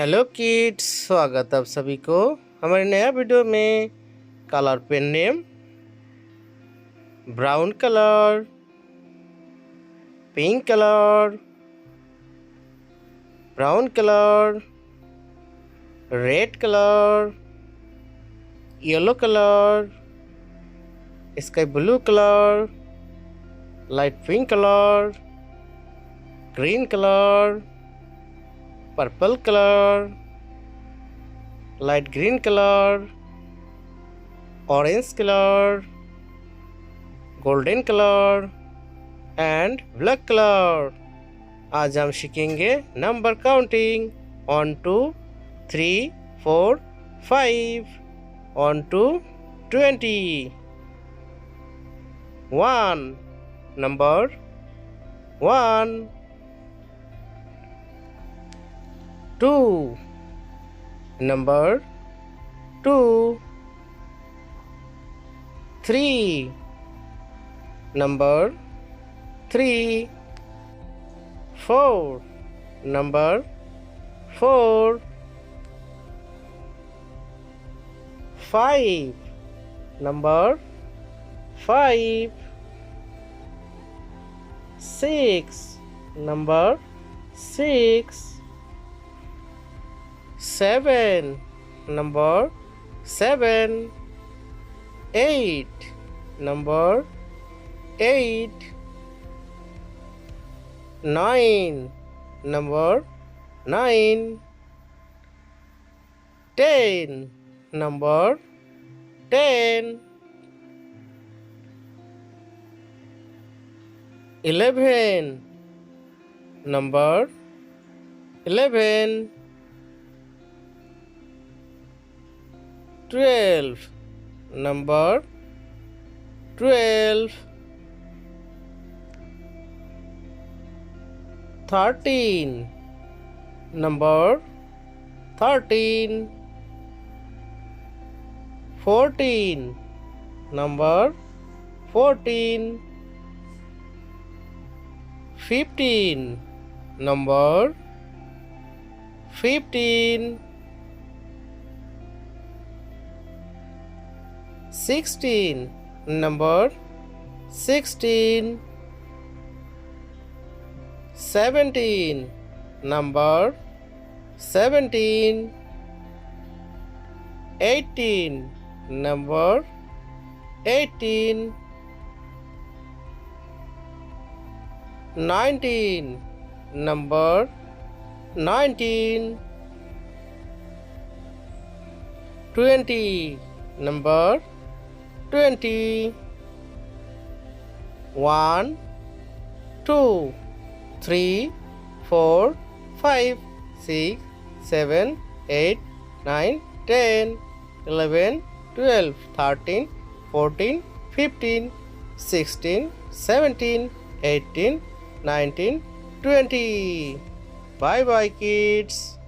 Hello kids, स्वागत आप सभी को हमारे नया वीडियो में। Colour pen name brown colour, pink colour, brown colour, red colour, yellow colour, sky blue colour, light pink colour, green colour, purple colour, light green colour, orange colour, golden colour and black colour. आज हम सीखेंगे number counting 1 2 3 4 5 1 2 20। 1 number 1, 2 number 2, 3 number 3, 4 number 4, 5 number 5, 6 number 6, 7 number 7, 8 number 8, 9 number 9, 10 number 10, 11 number 11, 12 number 12, 13 number 13, 14 number 14, 15 number 15, 16 number 16, 17 number 17, 18 number 18, 19 number 19, 20 number 20, 1 2 3 4 5 6 7 8 9 10 11 12 13 14 15 16 17 18 19 20। Bye bye kids.